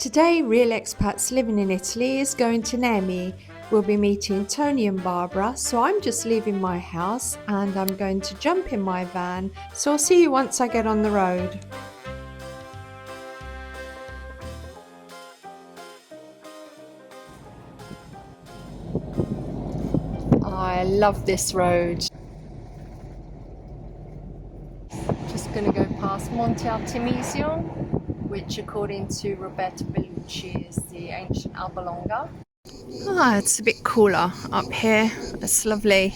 Today, Real Expats Living in Italy is going to Nemi. We'll be meeting Tony and Barbara, so I'm just leaving my house and I'm going to jump in my van, so I'll see you once I get on the road. I love this road. Just going to go past Monte Artemisia, which according to Roberto Bellucci is the ancient Alba Longa. It's a bit cooler up here. It's lovely.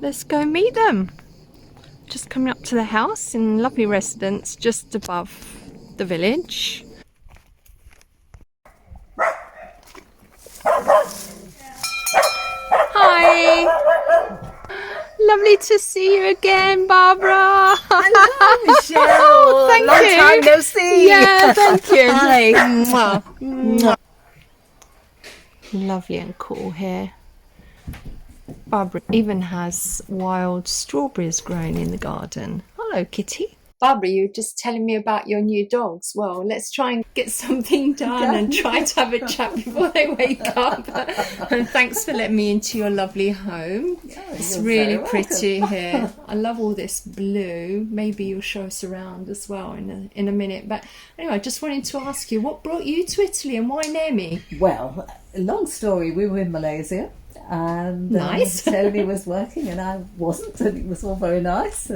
Let's go meet them. Just coming up to the house in lovely residence just above the village. Hi! Lovely to see you again, Barbara. Hello, Michelle. Thank Long you. time no see. Yeah, thank you. Hi. Mwah. Mwah. Lovely and cool here. Barbara even has wild strawberries growing in the garden. Hello, Kitty. Barbara, you were just telling me about your new dogs. Well, let's try and get something done and try to have a chat before they wake up. And thanks for letting me into your lovely home. It's really pretty here. I love all this blue. Maybe you'll show us around as well in a minute. But anyway, I just wanted to ask you, what brought you to Italy and why Nemi? Well, long story. We were in Malaysia, and Nice. Tony was working, and I wasn't, and it was all very nice.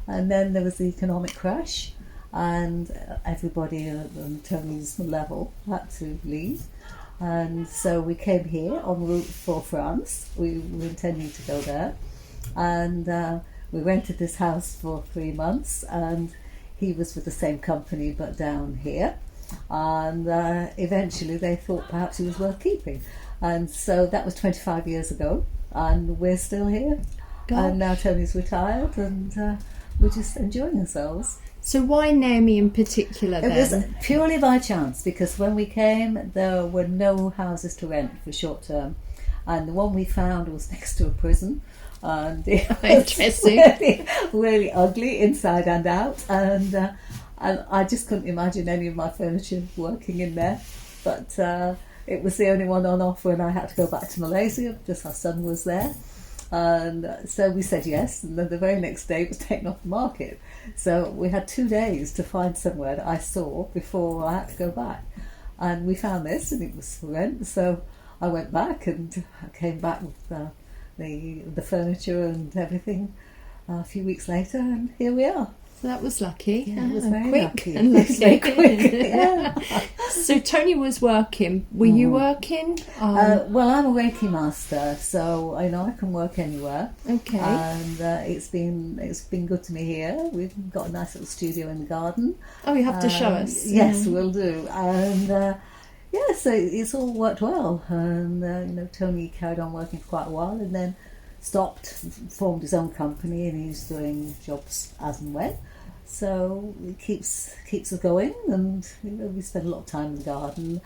And then there was the economic crash, and everybody on Tony's level had to leave. And so we came here en route for France. We were intending to go there, and we rented this house for 3 months, and he was with the same company but down here. And eventually they thought perhaps he was worth keeping, and so that was 25 years ago, and we're still here. And now Tony's retired, and we're just enjoying ourselves. So why Nemi in particular then? It was purely by chance, because when we came there were no houses to rent for short term, and the one we found was next to a prison, and it was Interesting. really ugly inside and out, and I just couldn't imagine any of my furniture working in there. But it was the only one on offer, and I had to go back to Malaysia because our son was there. And so we said yes, and then the very next day it was taken off the market. So we had 2 days to find somewhere that I saw before I had to go back. And we found this, and it was for rent. So I went back, and I came back with the furniture and everything a few weeks later, and here we are. So that was lucky. Yeah, it was very quick lucky. and Yes, lucky. very quick. Yeah. So Tony was working. Were you working? Well, I'm a Reiki master, so I know I can work anywhere. Okay. And it's been good to me here. We've got a nice little studio in the garden. Oh, you have to show us. Yes, we'll do. And yeah, so it's all worked well. And Tony carried on working for quite a while, and then stopped, formed his own company, and he's doing jobs as and when. So it keeps us going, and we spend a lot of time in the garden.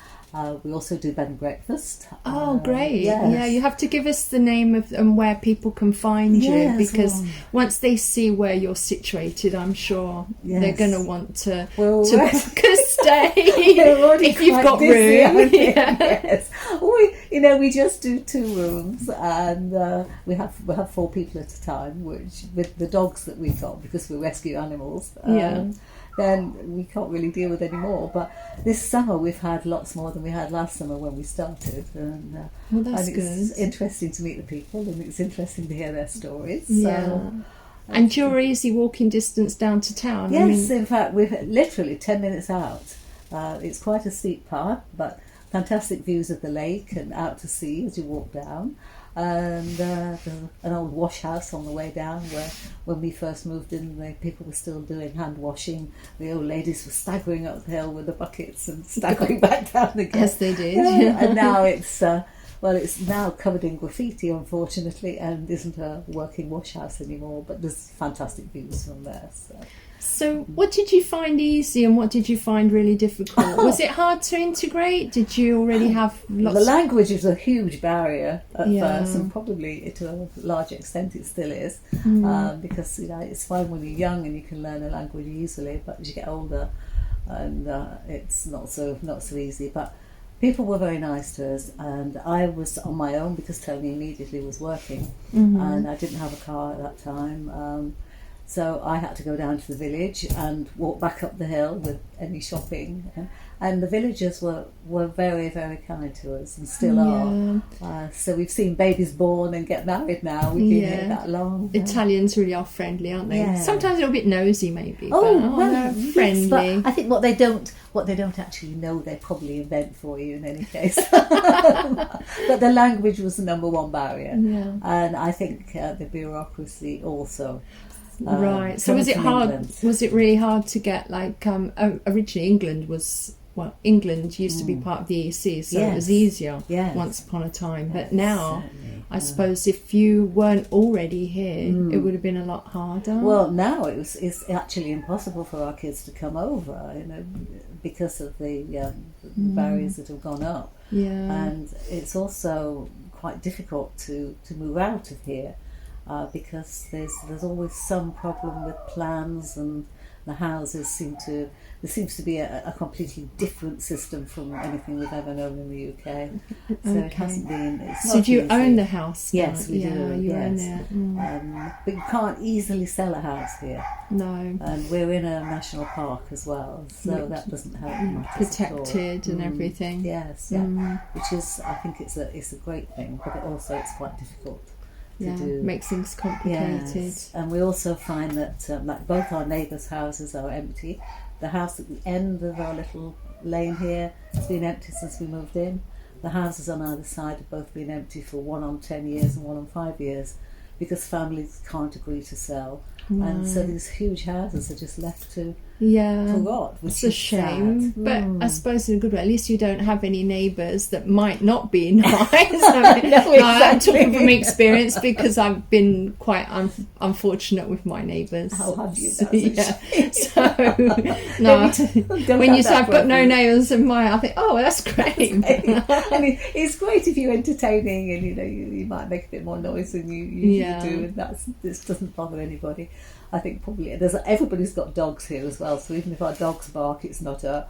We also do bed and breakfast. Oh, great. Yes. Yeah, you have to give us the name of and where people can find you, Yes, because well. once they see where you're situated, I'm sure they're Yes. going to want to Well, book a stay We're already if you've quite got busy, I room. think. Yeah. Yes. We just do 2 rooms, and we have 4 people at a time, which with the dogs that we got, because we rescue animals. Then we can't really deal with any more. But this summer we've had lots more than we had last summer when we started, and Well, that's and it's good. interesting to meet the people, and it's interesting to hear their stories. Yeah. So, And you're easy walking distance down to town. yes, in fact, we're literally 10 minutes out. It's quite a steep path, but fantastic views of the lake and out to sea as you walk down. And an old wash house on the way down, where when we first moved in, the people were still doing hand washing. The old ladies were staggering up the hill with the buckets and staggering back down again. As they did. And now it's now covered in graffiti, unfortunately, and isn't a working wash house anymore. But there's fantastic views from there. So what did you find easy and what did you find really difficult? Was it hard to integrate? Did you already have lots The language is a huge barrier at Yeah. first, and probably to a large extent it still is, because it's fine when you're young and you can learn a language easily, but as you get older, and it's not so easy. But people were very nice to us, and I was on my own because Tony immediately was working, and I didn't have a car at that time. So I had to go down to the village and walk back up the hill with any shopping. And the villagers were very, very kind to us and still are. So we've seen babies born and get married now. We've been here that long. Italians really are friendly, aren't they? Yeah. Sometimes a little bit nosy, maybe. Well, they're friendly. Yes, but I think what they don't actually know, they probably invent for you in any case. But the language was the number one barrier. Yeah. And I think the bureaucracy also. Right. So was it hard? England. Was it really hard to get originally England used to be part of the EC, so it was easier once upon a time. But now, I suppose if you weren't already here, it would have been a lot harder. Well, now it's actually impossible for our kids to come over, because of the barriers that have gone up. Yeah. And it's also quite difficult to move out of here. Because there's always some problem with plans, and the houses there seems to be a completely different system from anything we've ever known in the UK. So it hasn't been. So do you own the house? Yes, we do. You own it. But you can't easily sell a house here. No. And we're in a national park as well, so that doesn't help much. Protected and everything. Yes, which is, I think it's a great thing, but it's quite difficult. Makes things complicated. Yes. And we also find that like both our neighbours' houses are empty. The house at the end of our little lane here has been empty since we moved in. The houses on either side have both been empty for one on 10 years and one on 5 years, because families can't agree to sell. And so these huge houses are just left to rot, which it's a shame. Sad. But I suppose in a good way, at least you don't have any neighbours that might not be nice. I'm talking from experience, because I've been quite unfortunate with my neighbours. How have you? So when you say I've got no neighbours in mine, I think, oh, that's great. I mean, it's great if you're entertaining, and you might make a bit more noise than you usually do, and this doesn't bother anybody. I think probably everybody's got dogs here as well, so even if our dogs bark, it's not a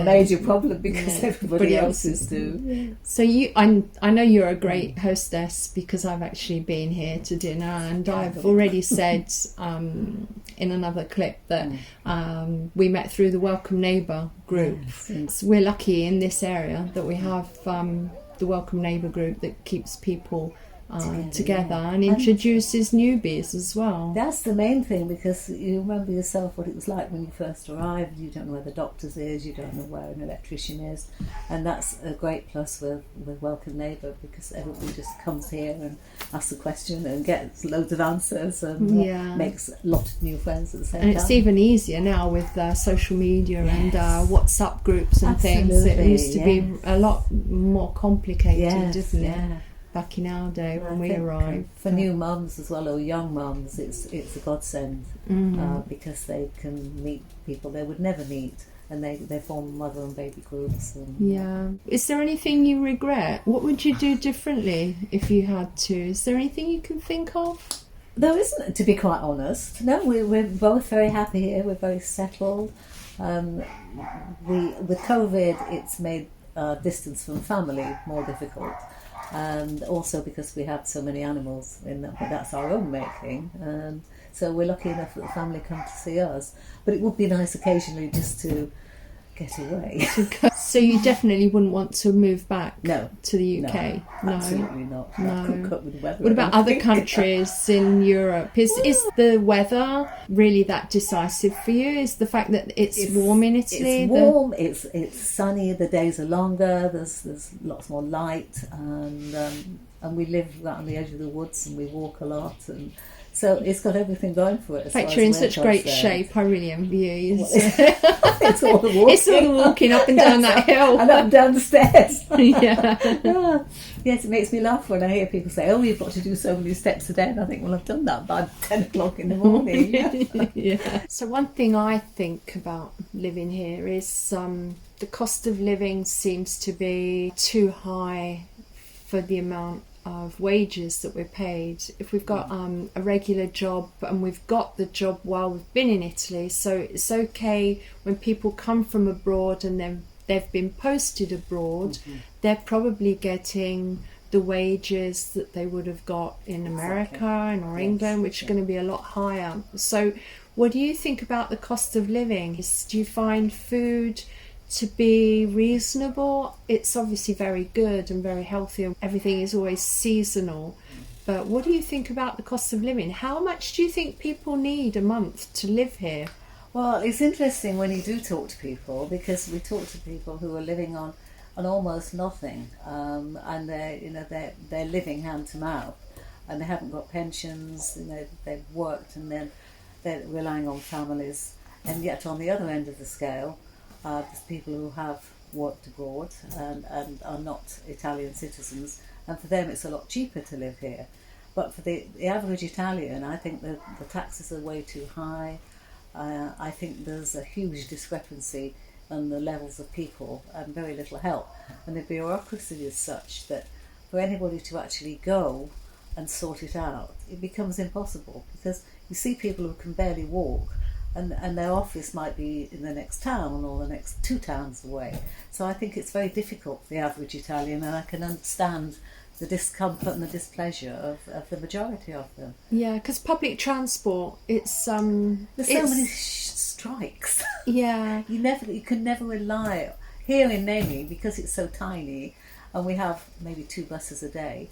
major problem, because everybody else's do. Yeah. So I know you're a great hostess, because I've actually been here to dinner, and I've already said in another clip that we met through the Welcome Neighbour group. Yes. So we're lucky in this area that we have the Welcome Neighbour group that keeps people together and introduces newbies as well. That's the main thing, because you remember yourself what it was like when you first arrived. You don't know where the doctor's is, you don't know where an electrician is, and that's a great plus with Welcome Neighbour, because everybody just comes here and asks a question and gets loads of answers and makes a lot of new friends at the same time. And it's even easier now with social media and WhatsApp groups and things. It used to be a lot more complicated, didn't it? Back in our day when we arrived. For new mums as well, or young mums, it's a godsend, because they can meet people they would never meet, and they form mother and baby groups. Is there anything you regret? What would you do differently if you had to? Is there anything you can think of? There isn't, to be quite honest. No, we're both very happy here. We're very settled. With COVID, it's made distance from family more difficult. And also because we have so many animals in that, but that's our own making. So we're lucky enough that the family come to see us. But it would be nice occasionally just to get away. So you definitely wouldn't want to move back to the UK? No, absolutely not. No. I couldn't cope with the weather. What about other countries in Europe? Is the weather really that decisive for you? Is the fact that it's warm in Italy? It's warm, it's sunny, the days are longer, there's lots more light, and we live right on the edge of the woods, and we walk a lot, and so it's got everything going for it. In fact, you're in such great shape. I really envy you. It's all the walking. It's all the walking up and down that hill. And up and down the stairs. Yes, it makes me laugh when I hear people say, oh, you've got to do so many steps a day. And I think, well, I've done that by 10 o'clock in the morning. So one thing I think about living here is the cost of living seems to be too high for the amount of wages that we're paid. If we've got a regular job and we've got the job while we've been in Italy, so it's okay when people come from abroad and they've been posted abroad, they're probably getting the wages that they would have got in America or England, which are going to be a lot higher. So what do you think about the cost of living? Do you find food to be reasonable? It's obviously very good and very healthy, and everything is always seasonal. But what do you think about the cost of living? How much do you think people need a month to live here? Well, it's interesting when you do talk to people, because we talk to people who are living on almost nothing, and they're living hand to mouth, and they haven't got pensions. They've worked and then they're relying on families, and yet on the other end of the scale, there's people who have worked abroad and are not Italian citizens, and for them it's a lot cheaper to live here. But for the average Italian, I think the taxes are way too high. I think there's a huge discrepancy in the levels of people and very little help. And the bureaucracy is such that for anybody to actually go and sort it out, it becomes impossible, because you see people who can barely walk, and their office might be in the next town or the next 2 towns away. So I think it's very difficult for the average Italian, and I can understand the discomfort and the displeasure of the majority of them. Yeah, because public transport, there's so many strikes. Yeah. You can never rely here in Nemi, because it's so tiny, and we have maybe 2 buses a day,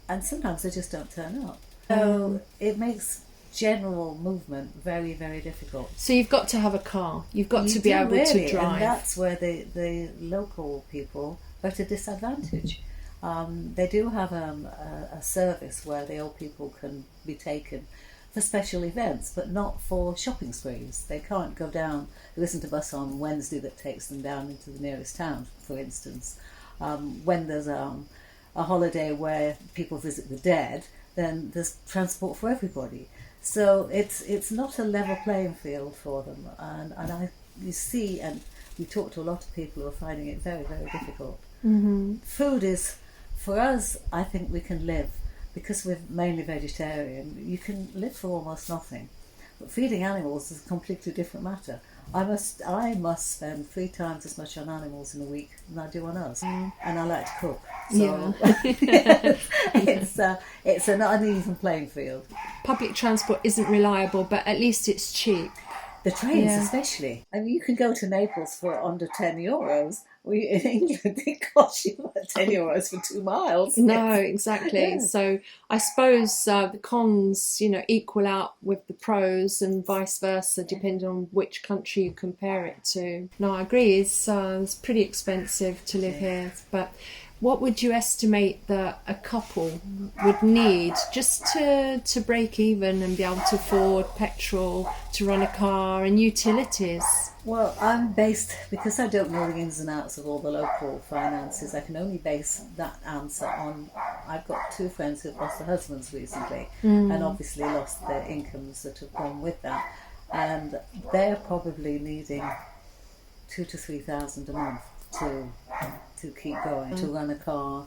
and sometimes they just don't turn up. So it makes general movement very, very difficult. So you've got to have a car. You've got to be able to drive. And that's where the local people are at a disadvantage. They do have a service where the old people can be taken for special events, but not for shopping sprees. They can't go down. There isn't a bus on Wednesday that takes them down into the nearest town, for instance. When there's a holiday where people visit the dead, then there's transport for everybody. So it's not a level playing field for them, and you see, and we talk to a lot of people who are finding it very, very difficult. Food is, for us, I think we can live, because we're mainly vegetarian, you can live for almost nothing. But feeding animals is a completely different matter. I must spend 3 times as much on animals in a week than I do on us, and I like to cook. So it's an uneven playing field. Public transport isn't reliable, but at least it's cheap. The trains, especially. I mean, you can go to Naples for under €10. In England, it costs you about €10 for 2 miles. No, exactly. Yeah. So I suppose the cons, equal out with the pros, and vice versa, depending on which country you compare it to. No, I agree. It's pretty expensive to live here. But what would you estimate that a couple would need just to break even and be able to afford petrol, to run a car and utilities? Well, I'm based, because I don't know the ins and outs of all the local finances, I can only base that answer on, I've got 2 friends who've lost their husbands recently, and obviously lost their incomes that have gone with that, and they're probably needing 2,000 to 3,000 a month to keep going, to run a car,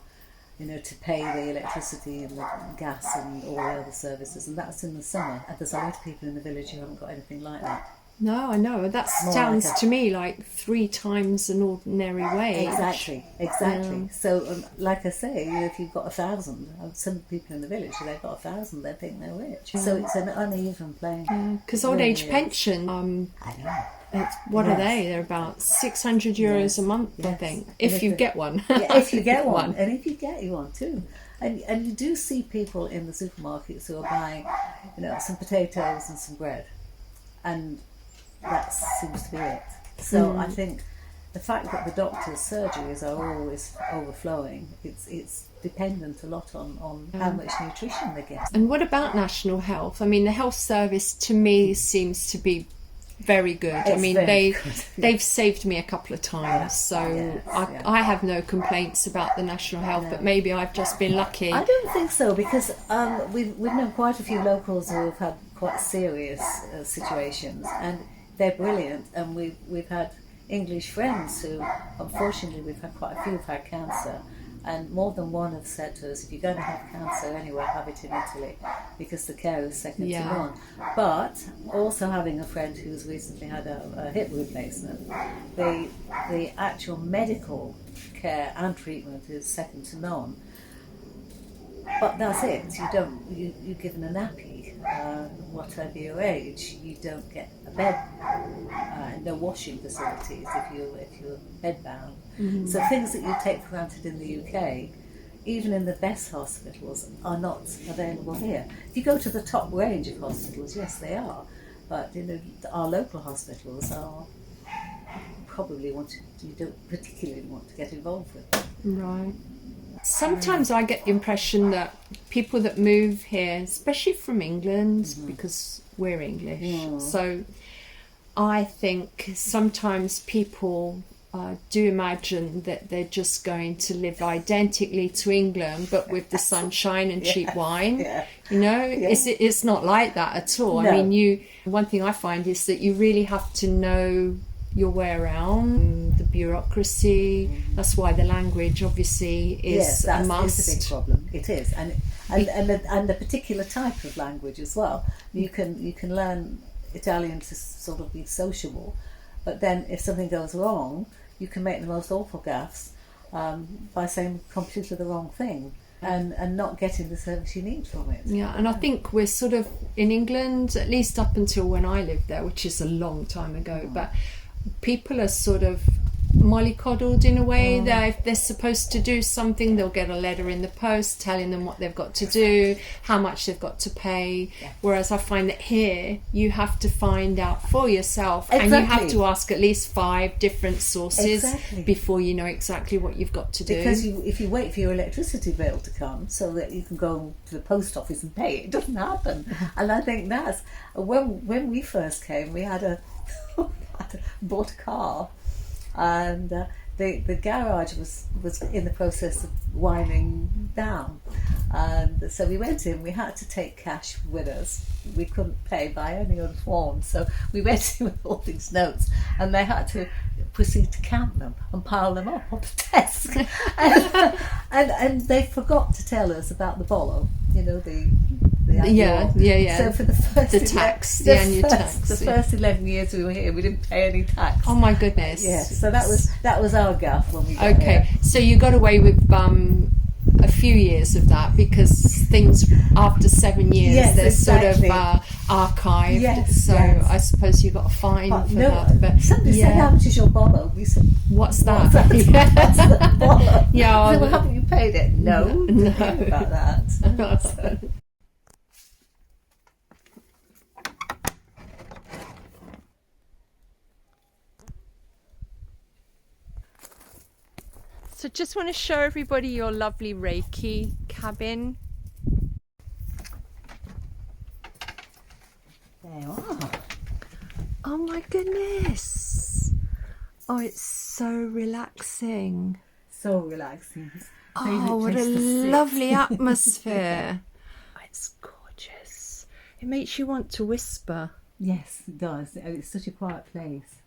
to pay the electricity and the gas and all the other services, and that's in the summer. And there's a lot of people in the village who haven't got anything like that. No, I know. That sounds to me like 3 times an ordinary wage. Exactly. Yeah. So, like I say, if you've got 1,000, some people in the village, if they've got 1,000, they think they're rich. So it's an uneven playing. Because old age pension, I know. What are they? They're about €600 a month, I think, if you get one. If you get one, and if you get one too. And you do see people in the supermarkets who are buying, some potatoes and some bread, and that seems to be it. So I think the fact that the doctor's surgeries are always overflowing, it's dependent a lot on how much nutrition they get. And what about national health? I mean, the health service to me seems to be very good. They've saved me a couple of times, so I have no complaints about the national health, but maybe I've just been lucky. I don't think so, because we've known quite a few locals who have had quite serious situations, and they're brilliant, and we've had English friends who, unfortunately, we've had quite a few who've had cancer, And more than one have said to us, if you're going to have cancer anywhere, have it in Italy, because the care is second to none. But also having a friend who's recently had a hip replacement, the actual medical care and treatment is second to none. But that's it. You're given a nappy, whatever your age. You don't get a bed, no washing facilities if you're bedbound. Mm-hmm. So things that you take for granted in the UK, even in the best hospitals, are not available here. If you go to the top range of hospitals, yes, they are. But our local hospitals are probably you don't particularly want to get involved with. Right. Sometimes I get the impression that people that move here, especially from England, because we're English, so I think sometimes people do imagine that they're just going to live identically to England, but with the sunshine and cheap wine. Yeah. It's not like that at all. No. I mean, one thing I find is that you really have to know your way around, the bureaucracy. That's why the language obviously is a must. It's a big problem. It is, and the particular type of language as well. You can learn Italian to sort of be sociable, but then if something goes wrong, you can make the most awful gaffes by saying completely the wrong thing and not getting the service you need from it. Yeah, and I think we're sort of in England, at least up until when I lived there, which is a long time ago, but people are sort of mollycoddled in a way that if they're supposed to do something, they'll get a letter in the post telling them what they've got to do, how much they've got to pay. Whereas I find that here you have to find out for yourself, and you have to ask at least 5 different sources before you know exactly what you've got to do. Because if you wait for your electricity bill to come so that you can go to the post office and pay it doesn't happen. And I think that's when we first came, we had bought a car, and the garage was in the process of winding down, and so we went in. We had to take cash with us. We couldn't pay by any other form, so we went in with all these notes, and they had to proceed to count them and pile them up on the desk. and they forgot to tell us about the bollo, the annual. So for the first annual tax, the first 11 years we were here, we didn't pay any tax. Oh my goodness! Yes, so that was our gaff when we got here. So you got away with a few years of that, because things after 7 years they're sort of archived. I suppose you got a fine for that. But somebody said, "How much is your bollo?" We said, "What's that?" What's the bollo? Yeah. So, well, haven't you paid it? No. Think about that. So just want to show everybody your lovely Reiki cabin. There you are. Oh my goodness. Oh, it's so relaxing. So relaxing. Oh, what a lovely atmosphere. Oh, it's gorgeous. It makes you want to whisper. Yes, it does. It's such a quiet place.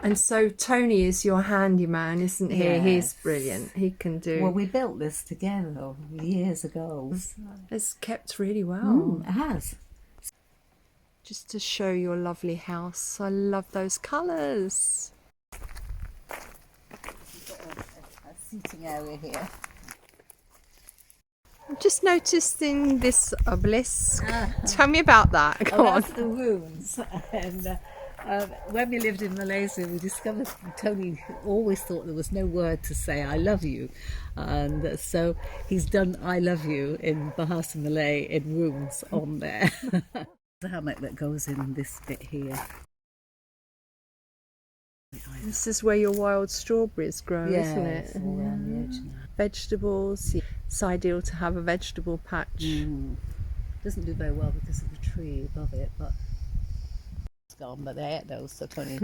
And so Tony is your handyman, isn't he? Yes. He's brilliant. He can do... Well, we built this together years ago. It's kept really well. It has. Just to show your lovely house. I love those colours. We've got a seating area here. I've just noticing this obelisk. Tell me about that. Go on. That's the ruins. And when we lived in Malaysia, we discovered Tony always thought there was no word to say "I love you," and so he's done "I love you" in Bahasa Malay in rooms on there. The hammock that goes in this bit here. This is where your wild strawberries grow, isn't it? It's all around the edge now. Vegetables. It's ideal to have a vegetable patch. Doesn't do very well because of the tree above it, but it's gone. But they ate those, so Tony.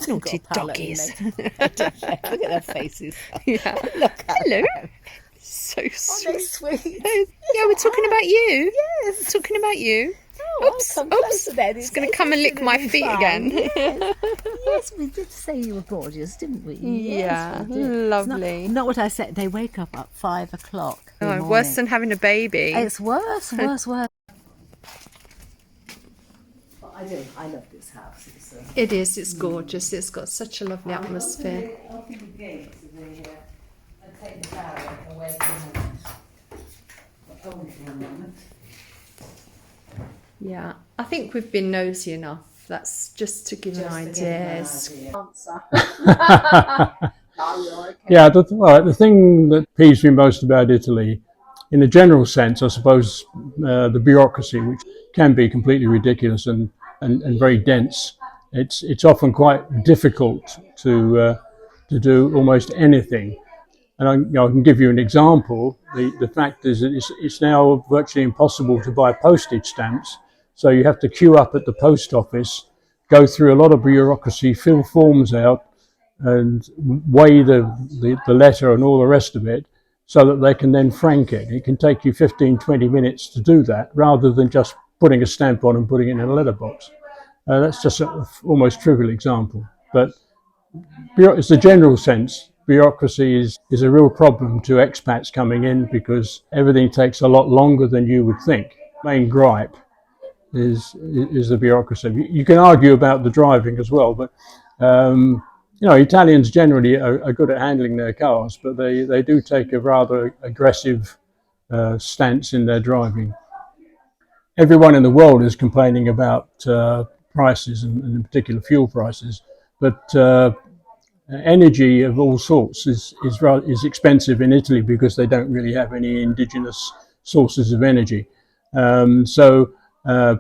Naughty doggies. Look at their faces. Yeah. Look at Hello. them. So Aren't they sweet. sweet? Yeah, we're talking about you. Yes. We're talking about you. I'll Oops, come oops. closer then. It's going to come and lick my absolutely feet fine. again. Yes. Yes, we did say you were gorgeous, didn't we? Yeah, Yes, we did. lovely. It's not what I said. They wake up at 5 o'clock in the Oh, morning. worse than having a baby. It's worse. But I love this house. It is, it's gorgeous. It's got such a lovely atmosphere. Open the gates and take the barrier away from them. Only for a moment. Yeah, I think we've been nosy enough. That's just to give you an idea. Answer. Yeah, the thing that peeves me most about Italy, in a general sense, I suppose, the bureaucracy, which can be completely ridiculous and very dense. It's often quite difficult to do almost anything. And I can give you an example. The fact is that it's now virtually impossible to buy postage stamps. So you have to queue up at the post office, go through a lot of bureaucracy, fill forms out, and weigh the letter and all the rest of it so that they can then frank it. It can take you 15, 20 minutes to do that rather than just putting a stamp on and putting it in a letterbox. That's just an almost trivial example. But it's a general sense. Bureaucracy is a real problem to expats coming in because everything takes a lot longer than you would think. Main gripe is the bureaucracy. You can argue about the driving as well, but Italians generally are good at handling their cars, but they do take a rather aggressive stance in their driving. Everyone in the world is complaining about prices and in particular fuel prices, but energy of all sorts is expensive in Italy because they don't really have any indigenous sources of energy. So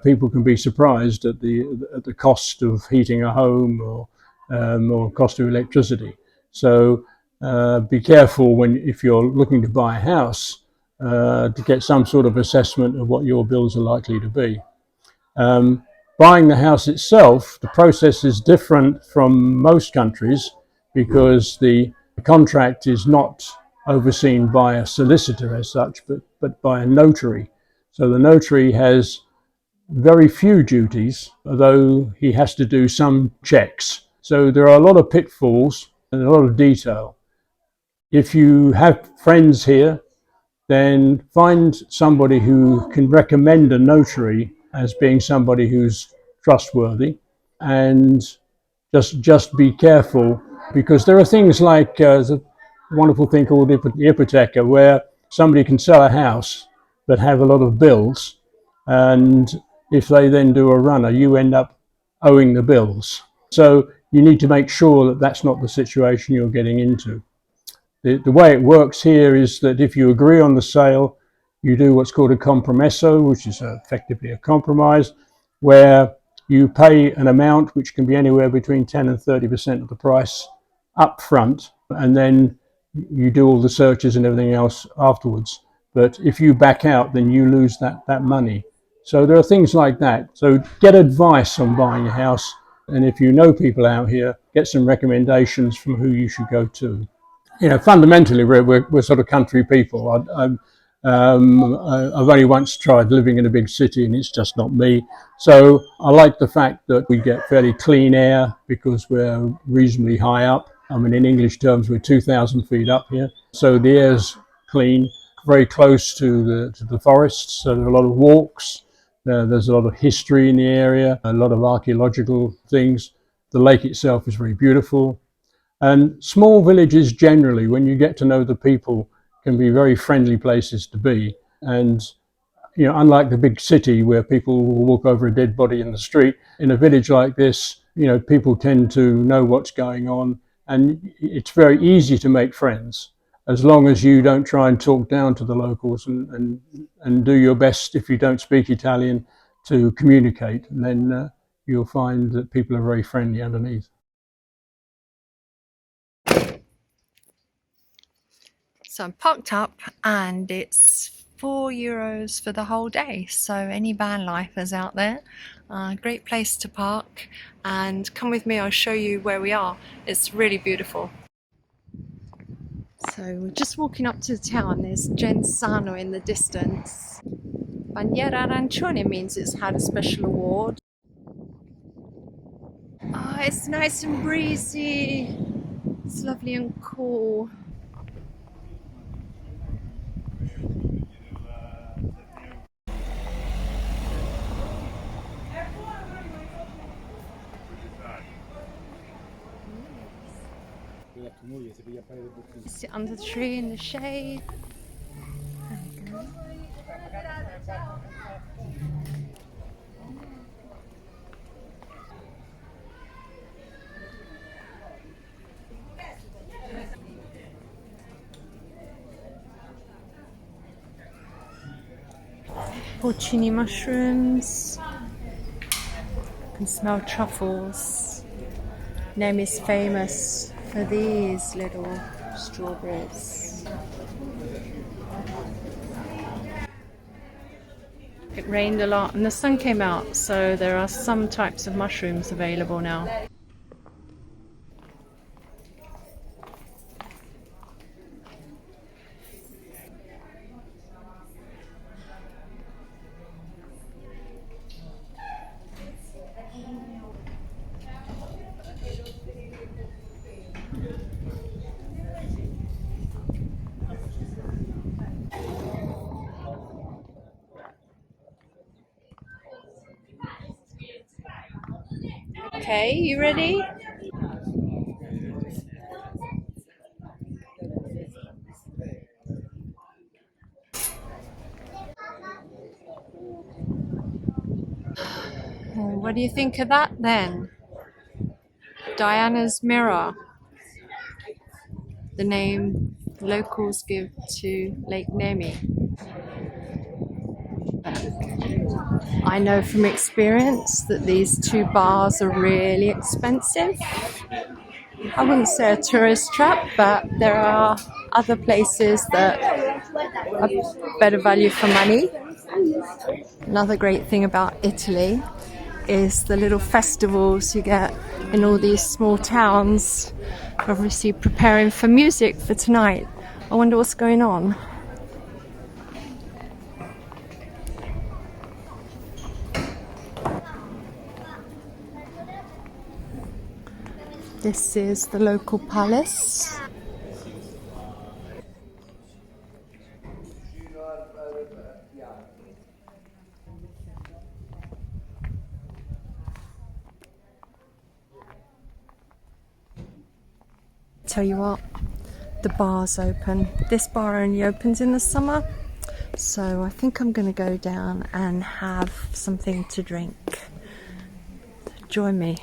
people can be surprised at the cost of heating a home or cost of electricity. So be careful if you're looking to buy a house to get some sort of assessment of what your bills are likely to be. Buying the house itself, the process is different from most countries because the contract is not overseen by a solicitor as such, but by a notary. So the notary has very few duties, although he has to do some checks. So there are a lot of pitfalls and a lot of detail. If you have friends here, then find somebody who can recommend a notary as being somebody who's trustworthy, and just be careful because there are things like there's a wonderful thing called hypotheca where somebody can sell a house but have a lot of bills, and if they then do a runner, you end up owing the bills. So you need to make sure that that's not the situation you're getting into. The way it works here is that if you agree on the sale, you do what's called a compromesso, which is effectively a compromise, where you pay an amount which can be anywhere between 10 and 30% of the price up front, and then you do all the searches and everything else afterwards. But if you back out, then you lose that money. So there are things like that. So get advice on buying a house, and if you know people out here, get some recommendations from who you should go to. Fundamentally, we're sort of country people. I've only once tried living in a big city, and it's just not me. So I like the fact that we get fairly clean air because we're reasonably high up. I mean, in English terms, we're 2,000 feet up here, so the air's clean. Very close to the forests, so there are a lot of walks. There's a lot of history in the area, a lot of archaeological things. The lake itself is very beautiful. And small villages generally, when you get to know the people, can be very friendly places to be. And, unlike the big city where people will walk over a dead body in the street, in a village like this, people tend to know what's going on. And it's very easy to make friends as long as you don't try and talk down to the locals and do your best, if you don't speak Italian, to communicate. And then you'll find that people are very friendly underneath. So I'm parked up and it's €4 for the whole day. So any van lifers out there, great place to park, and come with me, I'll show you where we are. It's really beautiful. So we're just walking up to the town. There's Genzano in the distance. Bandiera arancione means it's had a special award. Oh, it's nice and breezy. It's lovely and cool. Sit under the tree in the shade. There we go. Porcini mushrooms. You can smell truffles. Nemi's famous for these little strawberries. It rained a lot and the sun came out, so there are some types of mushrooms available now. Okay, you ready? What do you think of that then? Diana's Mirror, the name locals give to Lake Nemi. I know from experience that these two bars are really expensive. I wouldn't say a tourist trap, but there are other places that are better value for money. Another great thing about Italy is the little festivals you get in all these small towns, obviously preparing for music for tonight. I wonder what's going on. This is the local palace. Tell you what, the bar's open. This bar only opens in the summer, so I think I'm going to go down and have something to drink. Join me.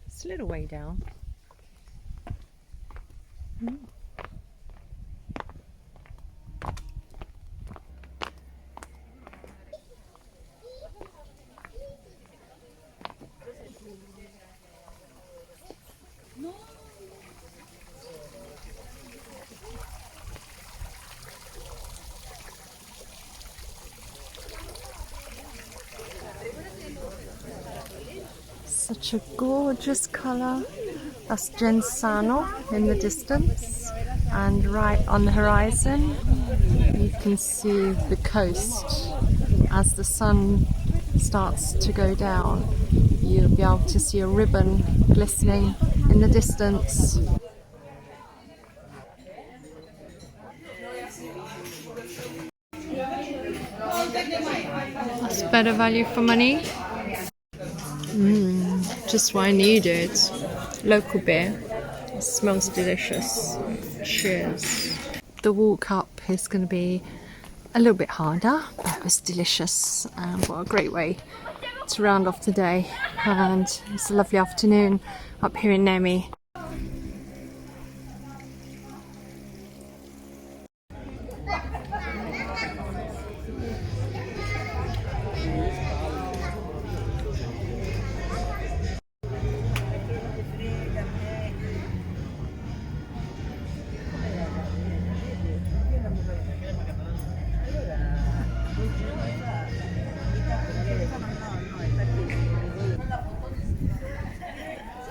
It's a little way down. Such a gorgeous colour. That's Genzano in the distance, and right on the horizon you can see the coast. As the sun starts to go down, you'll be able to see a ribbon glistening in the distance. That's better value for money. Just what I needed. Local beer. It smells delicious. Cheers. The walk up is going to be a little bit harder, but it was delicious, and what a great way to round off the day. And it's a lovely afternoon up here in Nemi.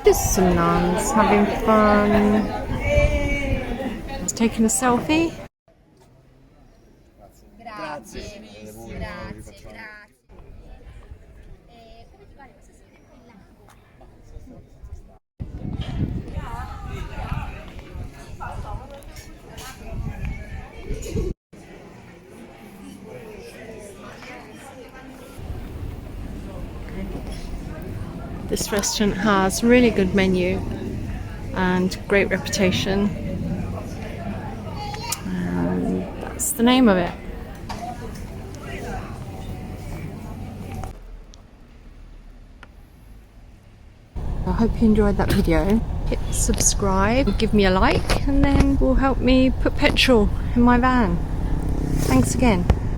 Just some nuns having fun. Just taking a selfie. This restaurant has a really good menu and great reputation, and that's the name of it. I hope you enjoyed that video. Hit subscribe, give me a like, and then will help me put petrol in my van. Thanks again.